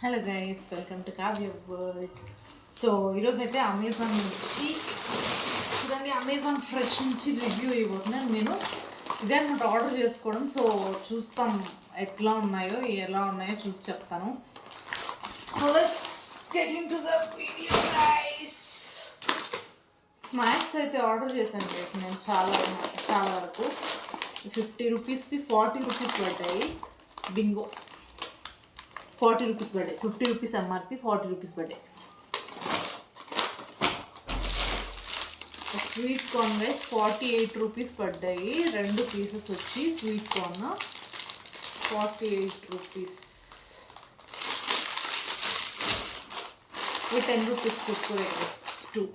Hello guys, welcome to Kavya world. So ఈరోజు అయితే Amazon నుంచి చూడండి, అమెజాన్ ఫ్రెష్ నుంచి రివ్యూ ఇవ్వబోతున్నాను నేను. ఇదే అనమాట ఆర్డర్ చేసుకోవడం. సో చూస్తాం ఎట్లా ఉన్నాయో ఎలా ఉన్నాయో చూసి చెప్తాను. So let's get into the video guys. Snacks అయితే ఆర్డర్ చేశాను గైస్ నేను చాలా వరకు. 50 రూపీస్కి 40 రూపీస్ పడ్డాయి. బింగో 40 రూపీస్ పడ్డాయి. 50 రూపీస్ ఎంఆర్పి, 40 రూపీస్ పడ్డాయి. స్వీట్ కార్న్ గైస్ 48 రూపీస్ పడ్డాయి. 2 పీసెస్ వచ్చి స్వీట్ కార్న్ 48 రూపీస్. ఈ 10 రూపీస్ కుర్కురే గైస్ 2.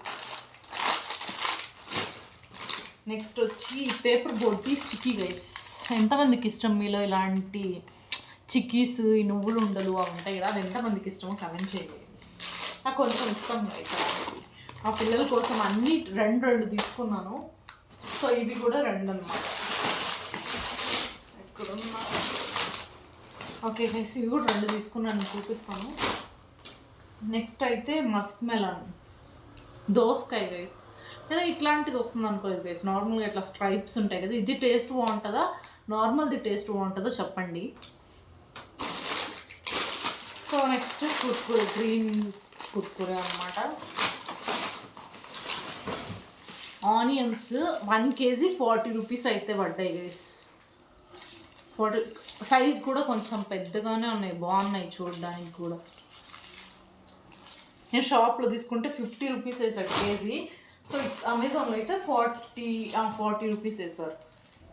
నెక్స్ట్ వచ్చి పేపర్ బోర్డ్కి చిక్కీ గైస్. ఎంతమందికి ఇష్టం మీలో ఇలాంటి చిక్కీస్, ఈ నువ్వులు ఉండలు అవి ఉంటాయి కదా, అది ఎంతమందికి ఇష్టమో కమెంట్ చేయండి. నాకు కొంచెం ఇష్టం అయితే ఆ పిల్లల కోసం అన్నీ రెండు తీసుకున్నాను. సో ఇవి కూడా 2 అన్నమాట. ఎక్కడున్నా ఓకే గైస్, ఇవి కూడా 2 తీసుకున్నాను, చూపిస్తాను. నెక్స్ట్ అయితే మస్క్ మెలన్, దోసకాయ గైస్. నేను ఇట్లాంటిది వస్తుంది అనుకోలేదు గైస్. నార్మల్గా ఇట్లా స్ట్రైప్స్ ఉంటాయి కదా, ఇది టేస్ట్ బాగుంటుందా, నార్మల్ది టేస్ట్ బాగుంటుందో చెప్పండి. So next Kurkure, green Kurkure అనమాట. ఆనియన్స్ 1 kg 40 రూపీస్ అయితే పడ్డాయి గైస్. 40 సైజ్ కూడా కొంచెం పెద్దగానే ఉన్నాయి, బాగున్నాయి చూడడానికి కూడా. నేను షాప్లో తీసుకుంటే 50 రూపీస్ వేసాడు కేజీ. సో అమెజాన్లో అయితే 40 రూపీస్ వేసారు.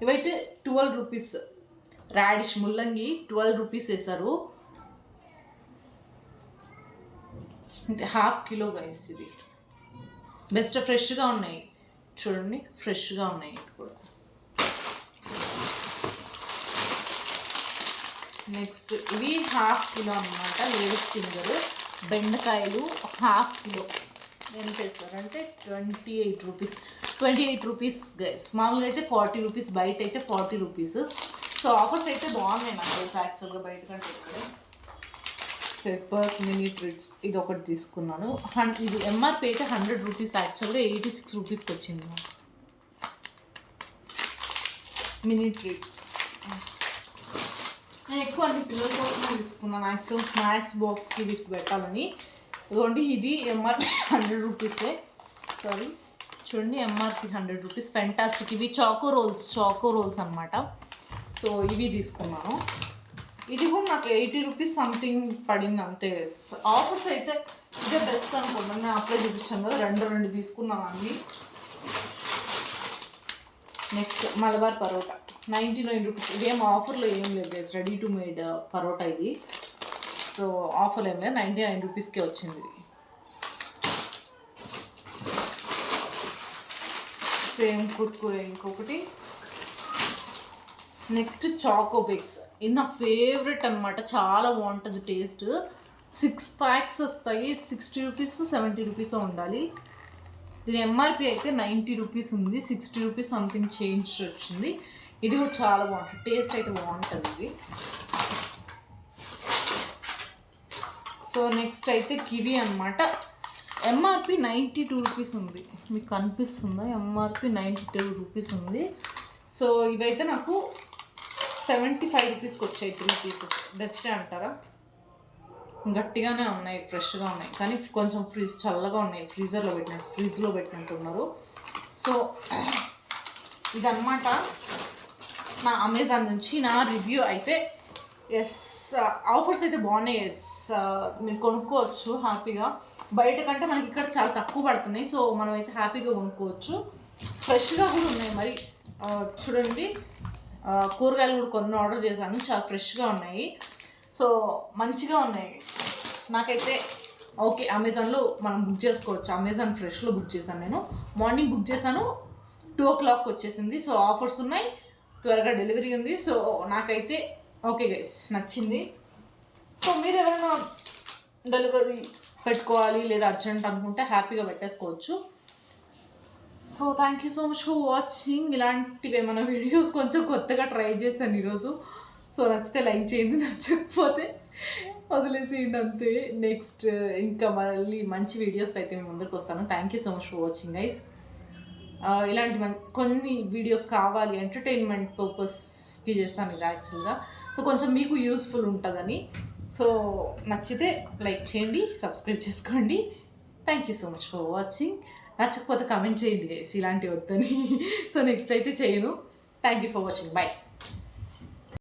ఇవైతే 12 రూపీస్. రాడిష్ ముల్లంగి 12 రూపీస్ వేసారు. ½ కిలో గైస్. ఇది బెస్ట్, ఫ్రెష్గా ఉన్నాయి చూడండి, ఫ్రెష్గా ఉన్నాయి కూడా. నెక్స్ట్ ఇవి ½ కిలో అనమాట. లేడీస్ ఫింగర్ బెండకాయలు ½ కిలో. ఎంత చేస్తారంటే 28 రూపీస్. 28 rupees guys. మామూలుగా అయితే 40 రూపీస్, బయట అయితే 40 రూపీస్. సో ఆఫర్స్ అయితే బాగున్నాయి నాకు తెలిసి యాక్చువల్గా బయట కంటే ఇక్కడ. సెపర్ మినీ ట్రీట్స్ ఇది ఒకటి తీసుకున్నాను. ఇది ఎంఆర్పి అయితే 100 రూపీస్, యాక్చువల్గా 86 రూపీస్కి వచ్చింది నాకు. మినీ ట్రీట్స్ నేను ఎక్కువ అన్ని పిల్లల కోసం తీసుకున్నాను. యాక్చువల్ స్నాక్స్ బాక్స్కి వీటికి పెట్టాలని. ఇదిగోండి, ఇది ఎంఆర్పి 100 రూపీసే. సారీ చూడండి, ఎంఆర్పి 100 రూపీస్. ఫెంటాస్టిక్. ఇవి చాకో రోల్స్ అనమాట. సో ఇవి తీసుకున్నాను. ఇది కూడా నాకు 80 రూపీస్ సంథింగ్ పడింది అంతే. ఆఫర్స్ అయితే ఇదే బెస్ట్ అనుకున్నాను. నేను అప్లై చూపించాను కదా, 2 తీసుకున్నాను అన్నీ. Next Malabar parotta 99 rupees. ఇదేం ఆఫర్లో ఏం లేదు guys, ready to made parotta ఇది. సో ఆఫర్ ఏం లేదు, 99 రూపీస్కే వచ్చింది. సేమ్ కుర్కురే ఇంకొకటి. Next choco bix. ఇది నా ఫేవరెట్ అనమాట, చాలా బాగుంటుంది టేస్ట్. 6 ప్యాక్స్ వస్తాయి. 60 రూపీస్ 70 రూపీస్ ఉండాలి. దీని ఎంఆర్పి అయితే 90 రూపీస్ ఉంది. 60 రూపీస్ సంథింగ్ చేంజ్ వచ్చింది. ఇది కూడా చాలా బాగుంటుంది, టేస్ట్ అయితే బాగుంటుంది ఇది. సో నెక్స్ట్ అయితే కివి అనమాట. ఎంఆర్పి 92 రూపీస్ ఉంది. మీకు కనిపిస్తుందా? ఎంఆర్పి 92 రూపీస్ ఉంది. సో ఇవైతే నాకు 75 రూపీస్కి వచ్చాయి 3 పీసెస్. బెస్టే అంటారా? గట్టిగానే ఉన్నాయి, ఫ్రెష్గా ఉన్నాయి, కానీ కొంచెం చల్లగా ఉన్నాయి. ఫ్రిడ్జ్లో పెట్టినట్టున్నారు. సో ఇదన్నమాట నా అమెజాన్ నుంచి నా రివ్యూ అయితే. ఎస్, ఆఫర్స్ అయితే బాగున్నాయి. ఎస్, మీరు కొనుక్కోవచ్చు హ్యాపీగా. బయట కంటే మనకి ఇక్కడ చాలా తక్కువ పడుతున్నాయి. సో మనం అయితే హ్యాపీగా కొనుక్కోవచ్చు. ఫ్రెష్గా కూడా ఉన్నాయి. మరి చూడండి, కూరగాయలు కూడా కొన్ని ఆర్డర్ చేశాను, చాలా ఫ్రెష్గా ఉన్నాయి. సో మంచిగా ఉన్నాయి. నాకైతే ఓకే, అమెజాన్లో మనం బుక్ చేసుకోవచ్చు. అమెజాన్ ఫ్రెష్లో బుక్ చేశాను నేను. మార్నింగ్ బుక్ చేశాను, 2 o'clock వచ్చేసింది. సో ఆఫర్స్ ఉన్నాయి, త్వరగా డెలివరీ ఉంది. సో నాకైతే ఓకే గైస్, నచ్చింది. సో మీరు ఎవరైనా డెలివరీ పెట్టుకోవాలి లేదా అర్జెంట్ అనుకుంటే హ్యాపీగా పెట్టేసుకోవచ్చు. So thank you so much for watching. ఇలాంటివి ఏమైనా వీడియోస్ కొంచెం కొత్తగా ట్రై చేశాను ఈరోజు. సో నచ్చితే లైక్ చేయండి, నచ్చకపోతే వదిలేసేయండి అంతే. నెక్స్ట్ ఇంకా మళ్ళీ మంచి వీడియోస్ అయితే మేము ముందుకు వస్తాను. Thank you so much for watching guys. ఇలాంటి కొన్ని వీడియోస్ కావాలి, ఎంటర్టైన్మెంట్ పర్పస్కి చేస్తాను ఇది యాక్చువల్గా. సో కొంచెం మీకు యూస్ఫుల్ ఉంటుందని. సో నచ్చితే లైక్ చేయండి, సబ్స్క్రైబ్ చేసుకోండి. Thank you so much for watching. నచ్చకపోతే కమెంట్ చేయండి గైస్ ఇలాంటివి వద్దని. సో నెక్స్ట్ అయితే చేయను. Thank you for watching. Bye.